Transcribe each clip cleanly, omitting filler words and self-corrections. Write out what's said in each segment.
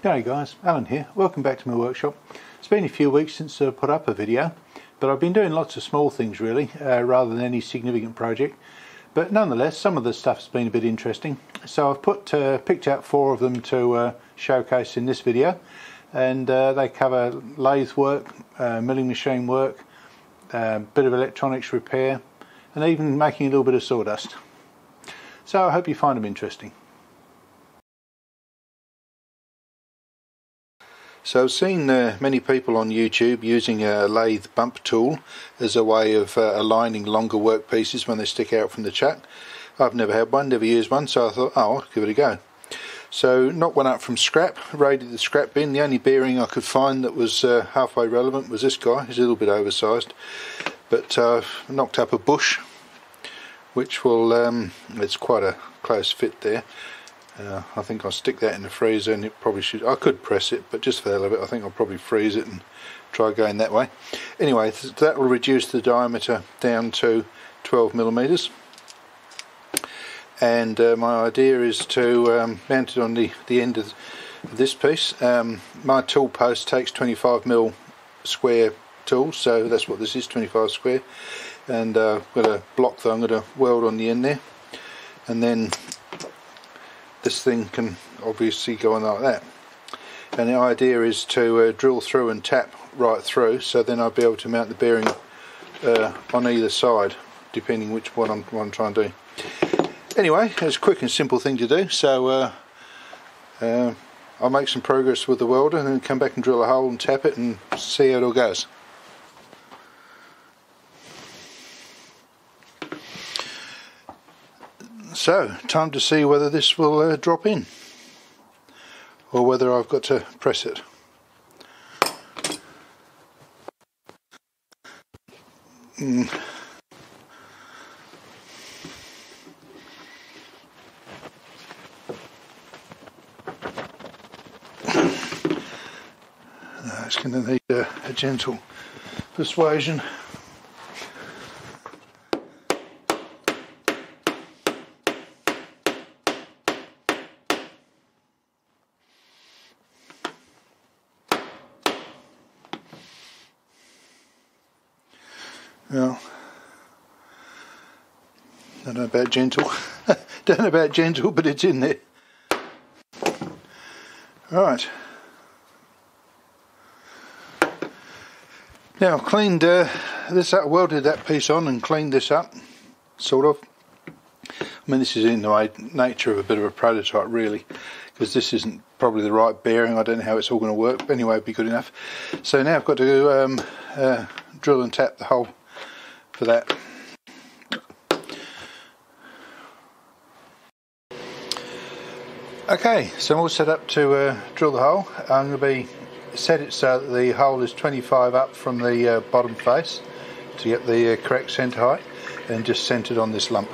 G'day guys, Alan here. Welcome back to my workshop. It's been a few weeks since I put up a video, but I've been doing lots of small things really, rather than any significant project. But nonetheless, some of the stuff's been a bit interesting. So I've picked out 4 of them to showcase in this video, and they cover lathe work, milling machine work, a bit of electronics repair, and even making a little bit of sawdust. So I hope you find them interesting. So I've seen many people on YouTube using a lathe bump tool as a way of aligning longer workpieces when they stick out from the chuck. I've never had one, never used one, so I thought, oh, I'll give it a go. So knocked one up from scrap, raided the scrap bin. The only bearing I could find that was halfway relevant was this guy. He's a little bit oversized, but I've knocked up a bush, which will, it's quite a close fit there. I think I'll stick that in the freezer, and it probably should. I could press it, but just for the hell of it, I think I'll probably freeze it and try going that way. Anyway, that will reduce the diameter down to 12 millimeters. And my idea is to mount it on the end of this piece. My tool post takes 25 mil square tool, so that's what this is, 25 square. And I've got a block that I'm going to weld on the end there, and then this thing can obviously go on like that. And the idea is to drill through and tap right through, so then I'll be able to mount the bearing on either side, depending which one I'm trying to do. Anyway, it's a quick and simple thing to do, so I'll make some progress with the welder and then come back and drill a hole and tap it and see how it all goes. So, time to see whether this will drop in, or whether I've got to press it. No, it's going to need a gentle persuasion. Well, don't know about gentle. Don't know about gentle, but it's in there. Right. Now I've cleaned this up, welded that piece on and cleaned this up, sort of. I mean, this is in the nature of a bit of a prototype really, because this isn't probably the right bearing. I don't know how it's all going to work, but anyway, it'd be good enough. So now I've got to drill and tap the hole for that. Okay, so I'm all set up to drill the hole. I'm going to set it so that the hole is 25 up from the bottom face to get the correct centre height, and just centred on this lump.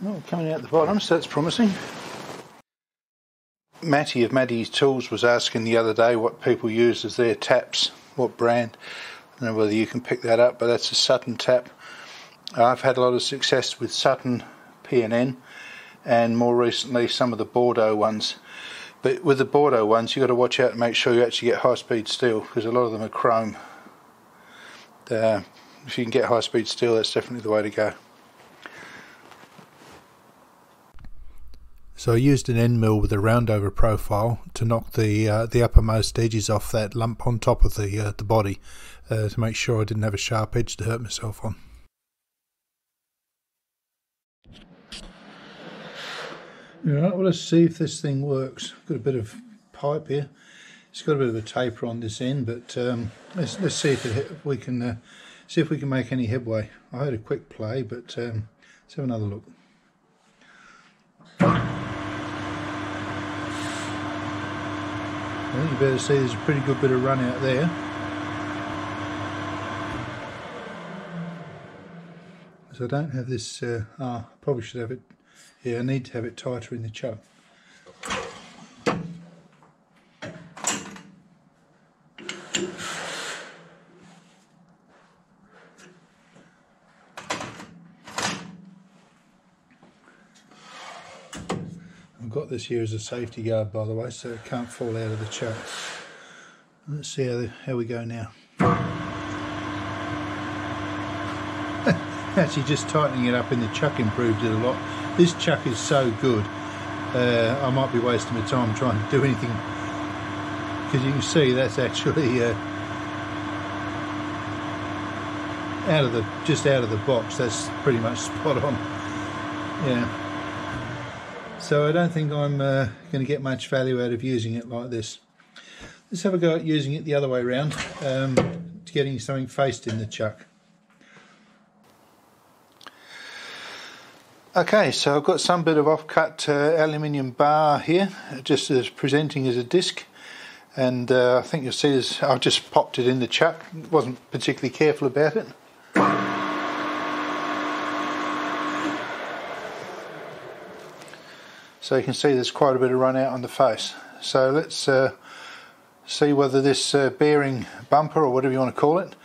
Oh, coming out the bottom, so that's promising. Matty of Matty's Tools was asking the other day what people use as their taps, what brand. I don't know whether you can pick that up, but that's a Sutton tap. I've had a lot of success with Sutton P&N, and more recently some of the Bordeaux ones. But with the Bordeaux ones, you've got to watch out and make sure you actually get high-speed steel, because a lot of them are chrome. If you can get high-speed steel, that's definitely the way to go. So I used an end mill with a roundover profile to knock the uppermost edges off that lump on top of the body, to make sure I didn't have a sharp edge to hurt myself on. Alright, well, let's see if this thing works. Got a bit of pipe here. It's got a bit of a taper on this end, but let's see if we can make any headway. I heard a quick play, but let's have another look. think you better see there's a pretty good bit of run out there. So I don't have this, probably should have it, yeah, I need to have it tighter in the chuck. I've got this here as a safety guard, by the way, so it can't fall out of the chuck. Let's see how we go now. Actually, just tightening it up in the chuck improved it a lot. This chuck is so good, I might be wasting my time trying to do anything, because you can see that's actually just out of the box. That's pretty much spot on. Yeah. So I don't think I'm going to get much value out of using it like this. Let's have a go at using it the other way around, getting something faced in the chuck. Okay, so I've got some bit of off-cut aluminium bar here, just as presenting as a disc, and I think you'll see this. I've just popped it in the chuck. Wasn't particularly careful about it. So you can see there's quite a bit of run out on the face. So let's see whether this bearing bumper, or whatever you want to call it,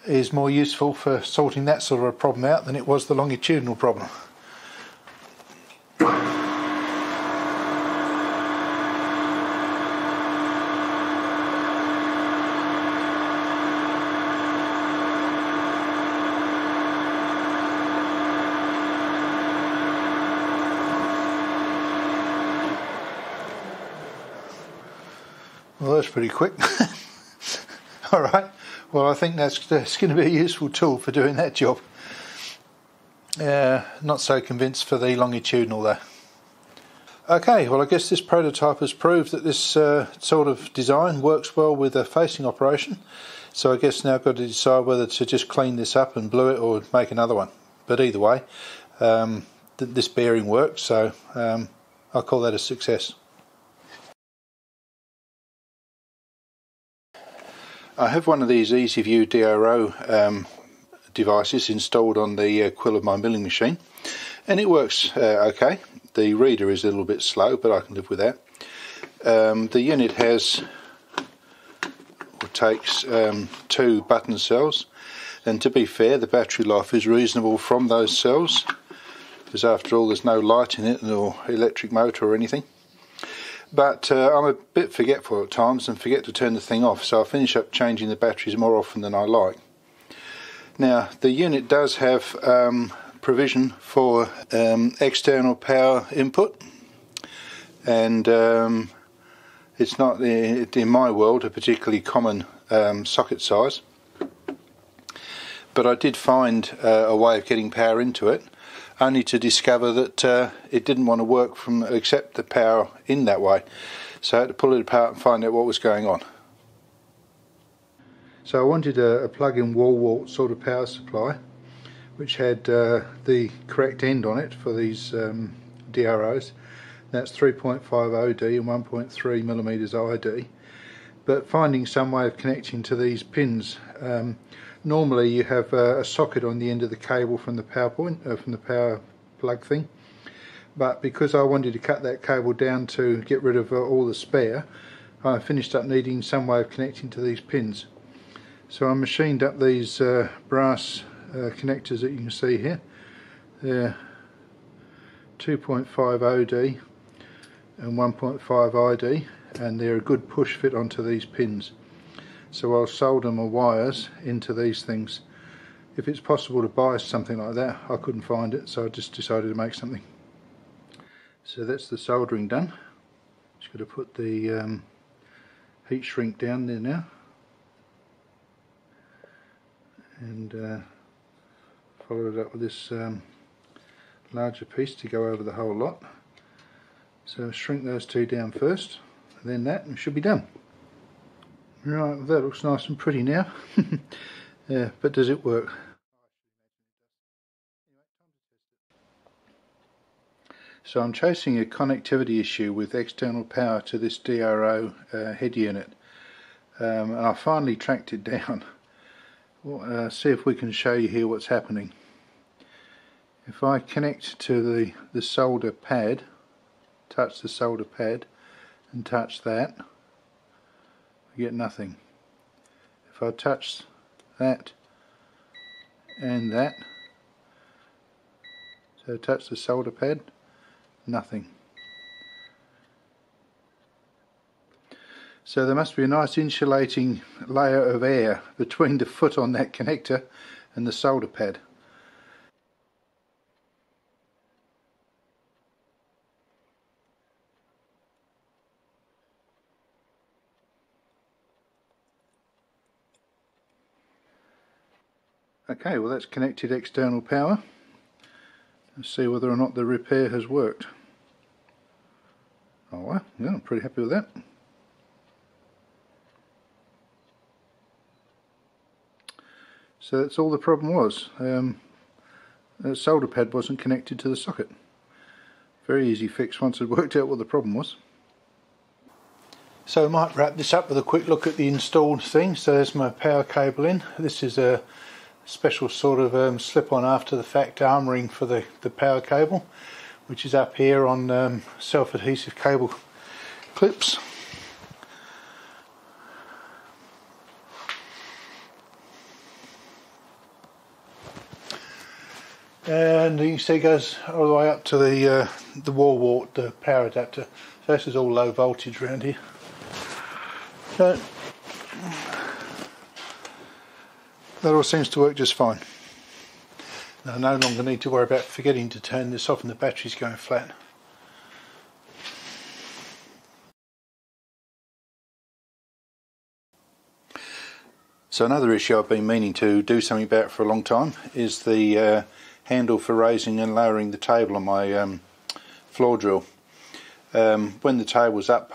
is more useful for sorting that sort of a problem out than it was the longitudinal problem. Well, that's pretty quick. Alright, well I think that's going to be a useful tool for doing that job. Not so convinced for the longitudinal though. Okay, well I guess this prototype has proved that this sort of design works well with a facing operation. So I guess now I've got to decide whether to just clean this up and glue it or make another one. But either way, this bearing works, so I'll call that a success. I have one of these EasyView DRO devices installed on the quill of my milling machine, and it works okay. The reader is a little bit slow, but I can live with that. The unit takes 2 button cells, and to be fair, the battery life is reasonable from those cells, because after all there's no light in it or electric motor or anything. But I'm a bit forgetful at times and forget to turn the thing off, so I finish up changing the batteries more often than I like. Now the unit does have provision for external power input, and it's not, in my world, a particularly common socket size, but I did find a way of getting power into it, only to discover that it didn't want to accept the power in that way. So I had to pull it apart and find out what was going on. So I wanted a plug-in wall wart sort of power supply, which had the correct end on it for these DROs. That's 3.5 OD and 1.3 millimeters ID. But finding some way of connecting to these pins. Normally you have a socket on the end of the cable from the power point, from the power plug thing, but because I wanted to cut that cable down to get rid of all the spare, I finished up needing some way of connecting to these pins. So I machined up these brass connectors that you can see here. They're 2.5 OD and 1.5 ID, and they're a good push fit onto these pins. So I'll solder my wires into these things. If it's possible to buy something like that, I couldn't find it, so I just decided to make something. So that's the soldering done. Just got to put the heat shrink down there now, and follow it up with this larger piece to go over the whole lot. So shrink those 2 down first, and then that, and it should be done. Right, well, that looks nice and pretty now. Yeah, but does it work? So I'm chasing a connectivity issue with external power to this DRO head unit, and I finally tracked it down. We'll see if we can show you here what's happening. If I connect to the solder pad, touch the solder pad and touch that, I get nothing. If I touch that and that, so touch the solder pad, nothing. So there must be a nice insulating layer of air between the foot on that connector and the solder pad. Okay, well that's connected external power. Let's see whether or not the repair has worked. Oh well, yeah, I'm pretty happy with that. So that's all the problem was. The solder pad wasn't connected to the socket. Very easy fix once I'd worked out what the problem was. So I might wrap this up with a quick look at the installed thing. So there's my power cable in. This is a special sort of slip-on after the fact armouring for the power cable, which is up here on self-adhesive cable clips. And you can see it goes all the way up to the wall wart, the power adapter. So this is all low voltage around here. So that all seems to work just fine. Now, I no longer need to worry about forgetting to turn this off and the battery's going flat. So another issue I've been meaning to do something about for a long time is the handle for raising and lowering the table on my floor drill. When the table's up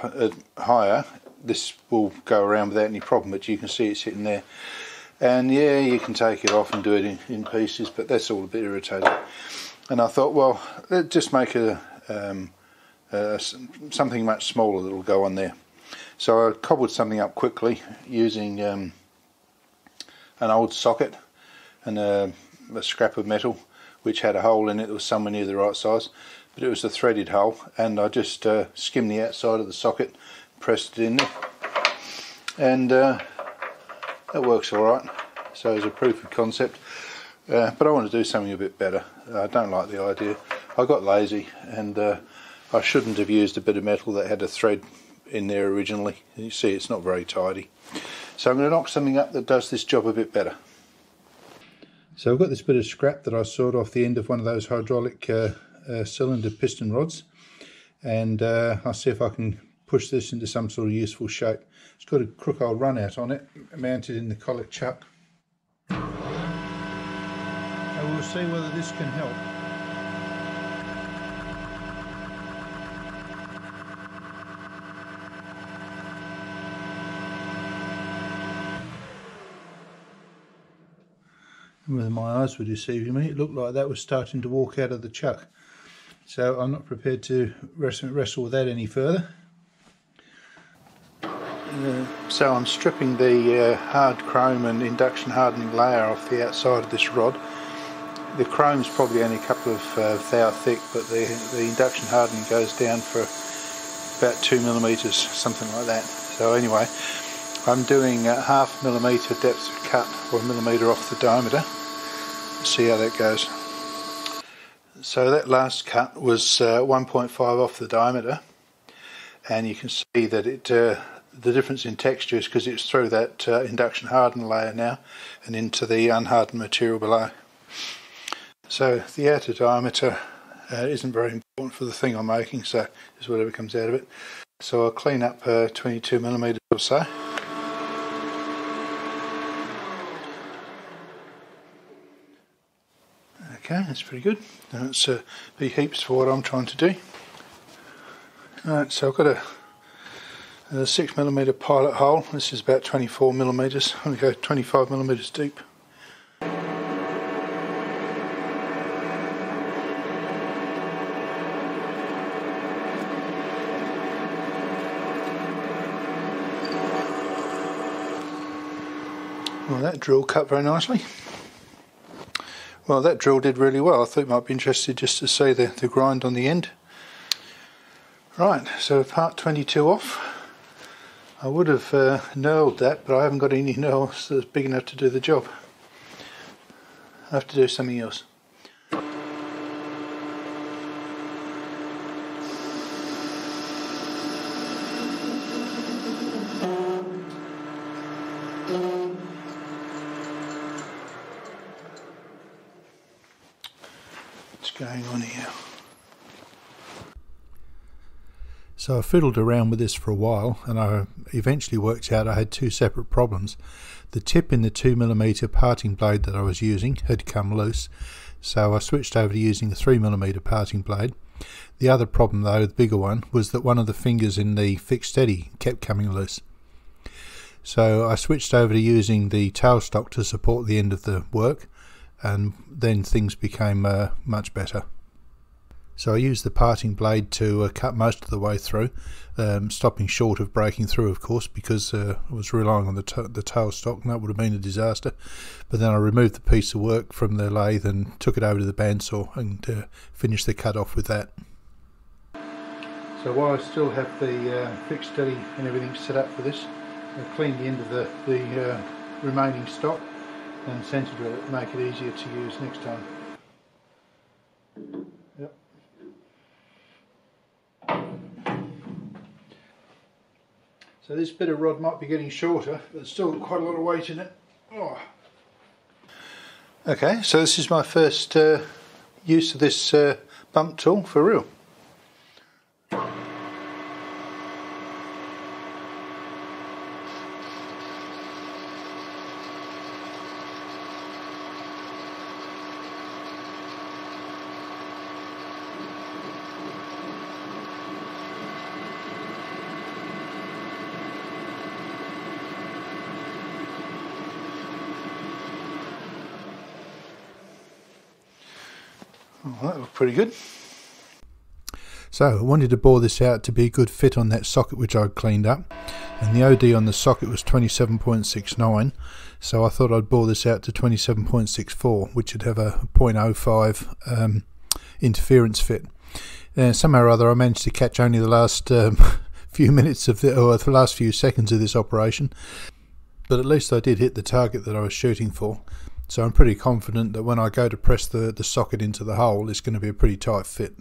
higher, this will go around without any problem, but you can see it sitting there. And yeah, you can take it off and do it in pieces, but that's all a bit irritating. And I thought, well, let's just make something much smaller that will go on there. So I cobbled something up quickly using an old socket and a scrap of metal which had a hole in it that was somewhere near the right size, but it was a threaded hole, and I just skimmed the outside of the socket, pressed it in there, and that works alright. So as a proof of concept, but I want to do something a bit better. I don't like the idea. I got lazy, and I shouldn't have used a bit of metal that had a thread in there originally. You see, it's not very tidy. So I'm going to knock something up that does this job a bit better. So I've got this bit of scrap that I sawed off the end of one of those hydraulic cylinder piston rods, and I'll see if I can push this into some sort of useful shape. It's got a crook old run out on it, mounted in the collet chuck. And we'll see whether this can help. Whether my eyes were deceiving me, it looked like that was starting to walk out of the chuck. So I'm not prepared to wrestle with that any further. So I'm stripping the hard chrome and induction hardening layer off the outside of this rod. The chrome's probably only a couple of thou thick, but the induction hardening goes down for about 2 millimeters, something like that. So anyway, I'm doing a ½ millimeter depth of cut, or a millimeter off the diameter. Let's see how that goes. So that last cut was 1.5 off the diameter, and you can see that it the difference in texture is because it's through that induction hardened layer now and into the unhardened material below. So the outer diameter isn't very important for the thing I'm making, so just whatever comes out of it. So I'll clean up 22 millimeters or so. Okay, that's pretty good. That's big heaps for what I'm trying to do. Alright, so I've got a 6mm pilot hole. This is about 24mm. I'm going to go 25mm deep. Well, that drill cut very nicely. Well, that drill did really well. I thought you might be interested just to see the grind on the end. Right, so part 22 off. I would have knurled that, but I haven't got any knurls that's big enough to do the job. I have to do something else. What's going on here? So I fiddled around with this for a while, and I eventually worked out I had two separate problems. The tip in the 2mm parting blade that I was using had come loose, so I switched over to using a 3mm parting blade. The other problem though, the bigger one, was that one of the fingers in the fixed steady kept coming loose. So I switched over to using the tailstock to support the end of the work, and then things became much better. So I used the parting blade to cut most of the way through, stopping short of breaking through, of course, because I was relying on the tailstock, and that would have been a disaster. But then I removed the piece of work from the lathe and took it over to the bandsaw and finished the cut off with that. So while I still have the fixed steady and everything set up for this, I cleaned the end of the remaining stock and centre drill it to make it easier to use next time. Yep. So this bit of rod might be getting shorter, but it's still got quite a lot of weight in it. Oh. Okay, so this is my first use of this bump tool for real. Oh, that looked pretty good. So I wanted to bore this out to be a good fit on that socket which I'd cleaned up, and the OD on the socket was 27.69, so I thought I'd bore this out to 27.64, which would have a 0.05 interference fit. Somehow or other I managed to catch only the last few minutes of the last few seconds of this operation, but at least I did hit the target that I was shooting for. So I'm pretty confident that when I go to press the socket into the hole, it's going to be a pretty tight fit.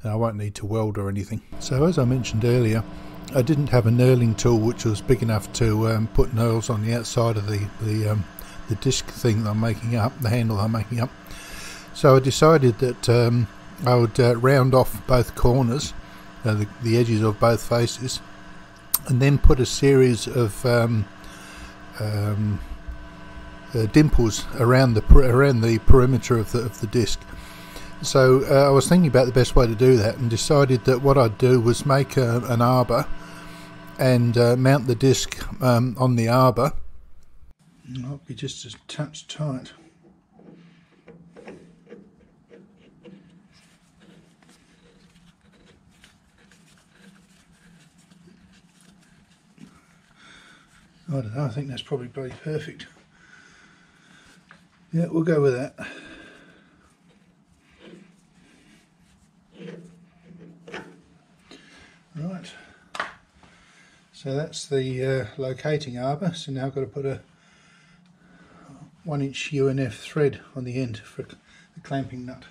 And I won't need to weld or anything. So as I mentioned earlier, I didn't have a knurling tool which was big enough to put knurls on the outside of the disc thing that I'm making up, the handle I'm making up. So I decided that I would round off both corners, the edges of both faces, and then put a series of dimples around the perimeter of the disc. So I was thinking about the best way to do that, and decided that what I'd do was make an arbor and mount the disc on the arbor. It might be just a touch tight. I don't know, I think that's probably bloody perfect. Yeah, we'll go with that. Right, so that's the locating arbor. So now I've got to put a 1-inch UNF thread on the end for the clamping nut.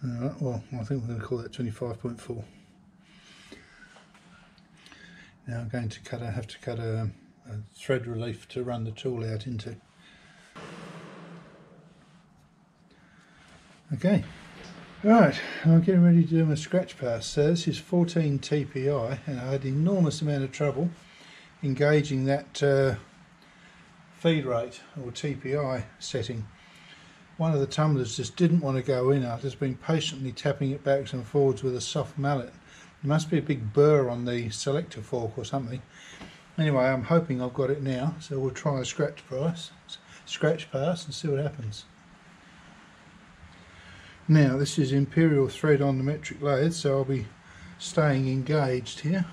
Alright, well, I think we're going to call that 25.4. Now I'm going to have to cut a thread relief to run the tool out into. Okay, right, I'm getting ready to do my scratch pass. So this is 14 TPI, and I had an enormous amount of trouble engaging that feed rate or TPI setting. One of the tumblers just didn't want to go in. I've just been patiently tapping it backwards and forwards with a soft mallet. There must be a big burr on the selector fork or something, Anyway, I'm hoping I've got it now, so we'll try a scratch pass and see what happens. Now this is imperial thread on the metric lathe, so I'll be staying engaged here.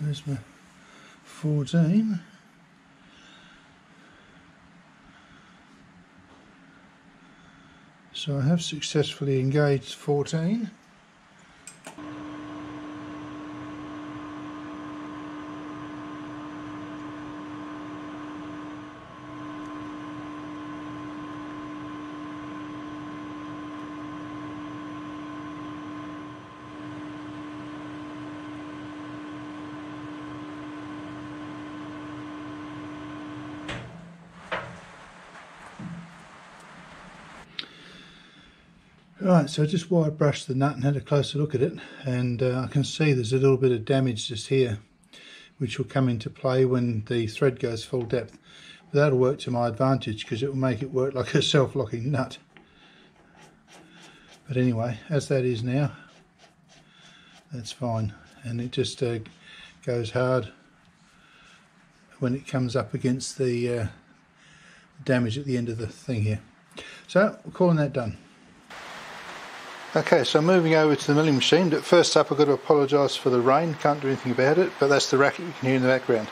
There's my 14. So I have successfully engaged 14. Right, so I just wire brushed the nut and had a closer look at it, and I can see there's a little bit of damage just here which will come into play when the thread goes full depth. But that'll work to my advantage because it will make it work like a self-locking nut. But anyway, as that is now, that's fine, and it just goes hard when it comes up against the damage at the end of the thing here. So we're calling that done. Okay, so moving over to the milling machine, but first up I've got to apologise for the rain, can't do anything about it, but that's the racket you can hear in the background.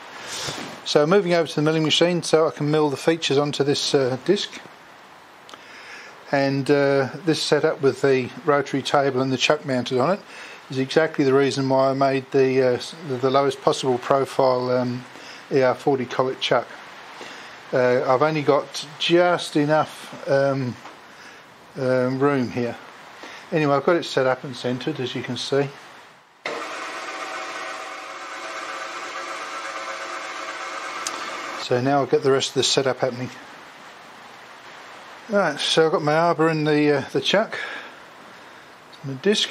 So moving over to the milling machine so I can mill the features onto this disc. And this setup with the rotary table and the chuck mounted on it is exactly the reason why I made the lowest possible profile ER40 collet chuck. I've only got just enough room here. Anyway, I've got it set up and centred, as you can see. So now I'll get the rest of the setup happening. Right, so I've got my arbor in the chuck, my disc.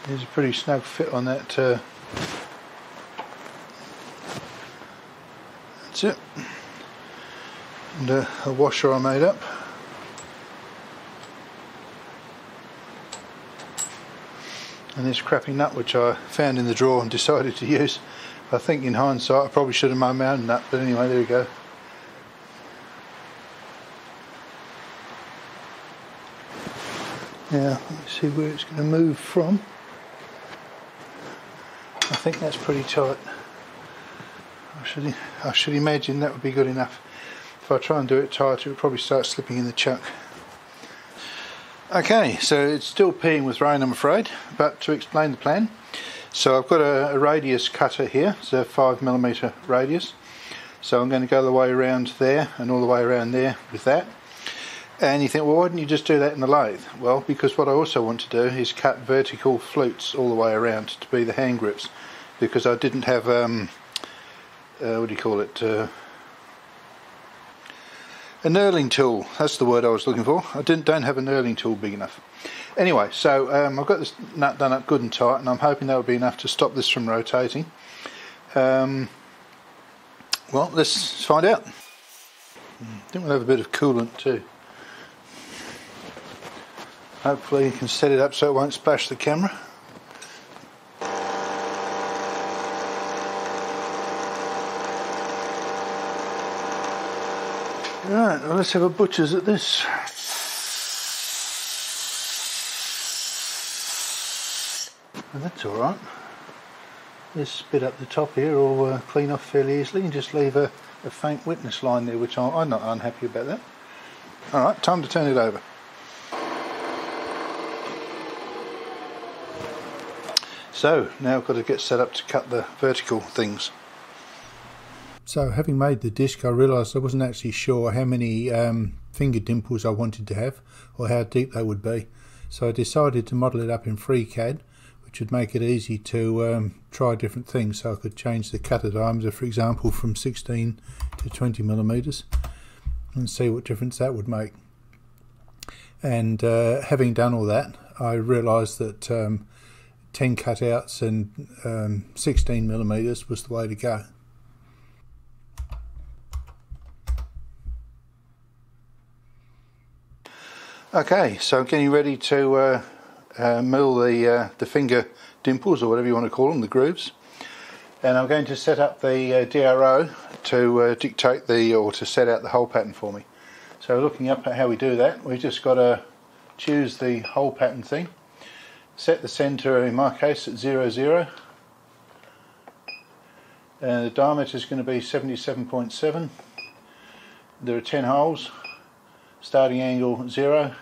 There's a pretty snug fit on that. That's it. And a washer I made up. And this crappy nut which I found in the drawer and decided to use. I think in hindsight I probably should have made my own nut, but anyway, there we go. Now let's see where it's going to move from. I think that's pretty tight. I should imagine that would be good enough. If I try and do it tighter, it will probably start slipping in the chuck. Okay, so it's still peeing with rain, I'm afraid, but to explain the plan. So I've got a radius cutter here, it's a 5mm radius. So I'm going to go the way around there and all the way around there with that. And you think, well, why didn't you just do that in the lathe? Well, because what I also want to do is cut vertical flutes all the way around to be the hand grips, because I didn't have what do you call it, a knurling tool, that's the word I was looking for. I don't have a knurling tool big enough. Anyway, so I've got this nut done up good and tight, and I'm hoping that will be enough to stop this from rotating. Well, let's find out. I think we'll have a bit of coolant too. Hopefully you can set it up so it won't splash the camera. Right, well, let's have a butcher's at this. Well, that's alright. This bit up the top here will clean off fairly easily and just leave a faint witness line there, which I'm not unhappy about that. Alright, time to turn it over. So, now I've got to get set up to cut the vertical things. So having made the disc, I realised I wasn't actually sure how many finger dimples I wanted to have or how deep they would be. So I decided to model it up in FreeCAD, which would make it easy to try different things. So I could change the cutter diameter, for example, from 16 to 20 millimeters and see what difference that would make. And having done all that, I realised that 10 cutouts and 16 millimeters was the way to go. Okay, so I'm getting ready to mill the finger dimples, or whatever you want to call them, the grooves, and I'm going to set up the DRO to dictate or to set out the hole pattern for me. So looking up at how we do that, we've just got to choose the hole pattern thing, set the centre, in my case, at 0, 0, and the diameter is going to be 77.7. There are 10 holes, starting angle 0,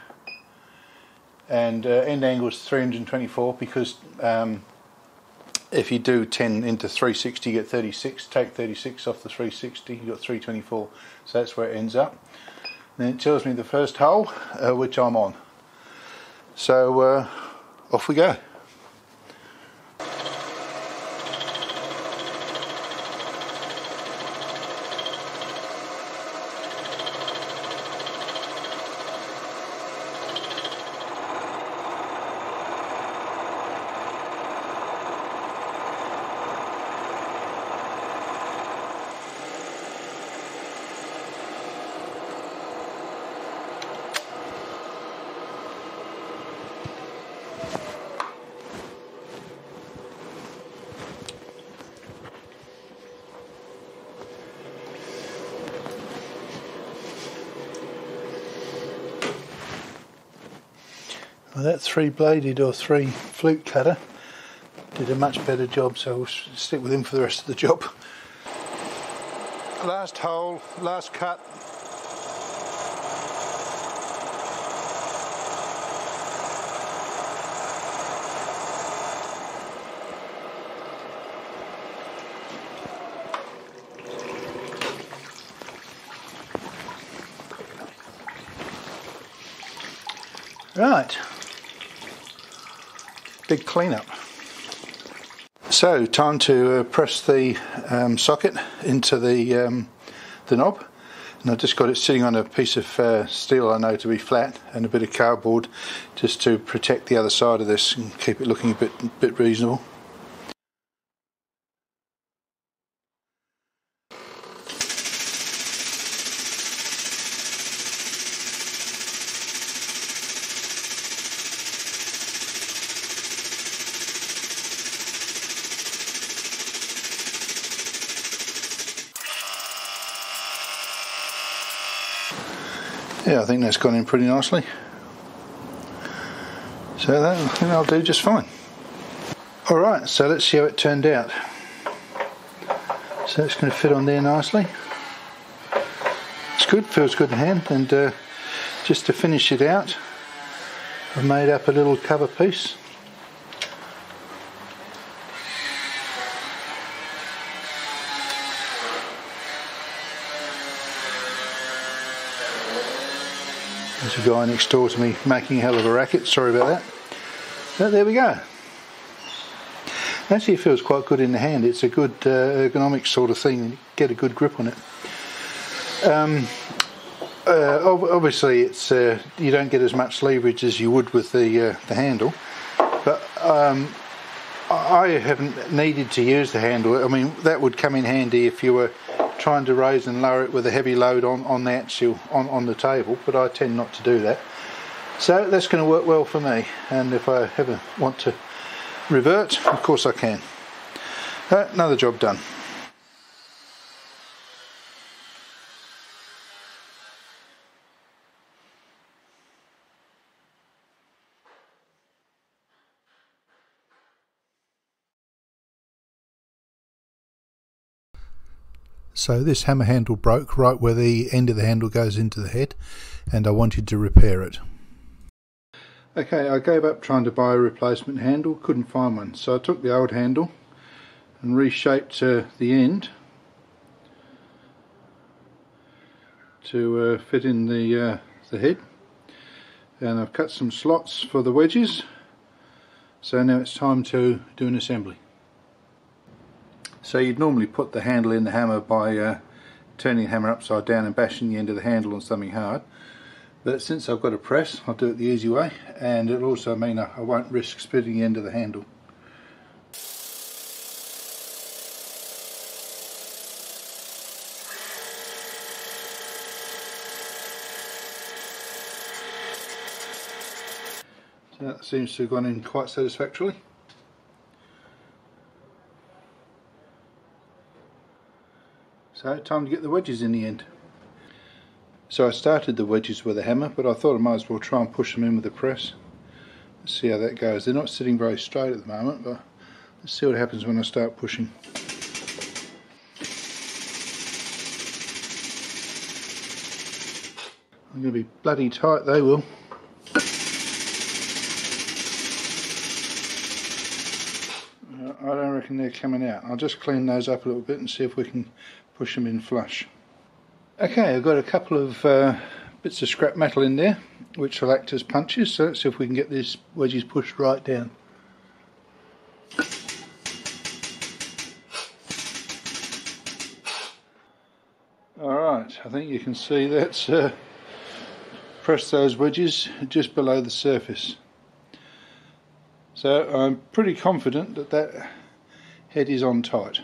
and end angle is 324, because if you do 10 into 360 you get 36, take 36 off the 360, you got 324, so that's where it ends up. And then it tells me the first hole, which I'm on. So off we go. Well, that 3-bladed or 3-flute cutter did a much better job, so we'll stick with him for the rest of the job. Last hole, last cut. Right. Big cleanup. So time to press the socket into the knob, and I've just got it sitting on a piece of steel I know to be flat, and a bit of cardboard just to protect the other side of this and keep it looking a bit reasonable. Yeah, I think that's gone in pretty nicely. So that'll do just fine. Alright, so let's see how it turned out. So it's going to fit on there nicely. It's good, feels good in hand, and just to finish it out, I've made up a little cover piece. There's a guy next door to me making a hell of a racket, sorry about that. But there we go. Actually it feels quite good in the hand, it's a good ergonomic sort of thing, and you get a good grip on it. Obviously it's you don't get as much leverage as you would with the handle, but I haven't needed to use the handle. I mean, that would come in handy if you were trying to raise and lower it with a heavy load on the axial on the table, but I tend not to do that. So that's going to work well for me, and if I ever want to revert, of course I can. Another job done. So this hammer handle broke right where the end of the handle goes into the head, and I wanted to repair it. Okay, I gave up trying to buy a replacement handle, couldn't find one, so I took the old handle and reshaped the end to fit in the head, and I've cut some slots for the wedges So now it's time to do an assembly. So you'd normally put the handle in the hammer by turning the hammer upside down and bashing the end of the handle on something hard. But since I've got a press, I'll do it the easy way, and it'll also mean I won't risk splitting the end of the handle. So that seems to have gone in quite satisfactorily. So time to get the wedges in the end. So I started the wedges with a hammer, but I thought I might as well try and push them in with the press. Let's see how that goes. They're not sitting very straight at the moment, but let's see what happens when I start pushing. I'm going to be bloody tight, they will. I don't reckon they're coming out. I'll just clean those up a little bit and see if we can push them in flush. Okay, I've got a couple of bits of scrap metal in there which will act as punches, so let's see if we can get these wedges pushed right down. Alright, I think you can see that's pressed those wedges just below the surface. So I'm pretty confident that that head is on tight.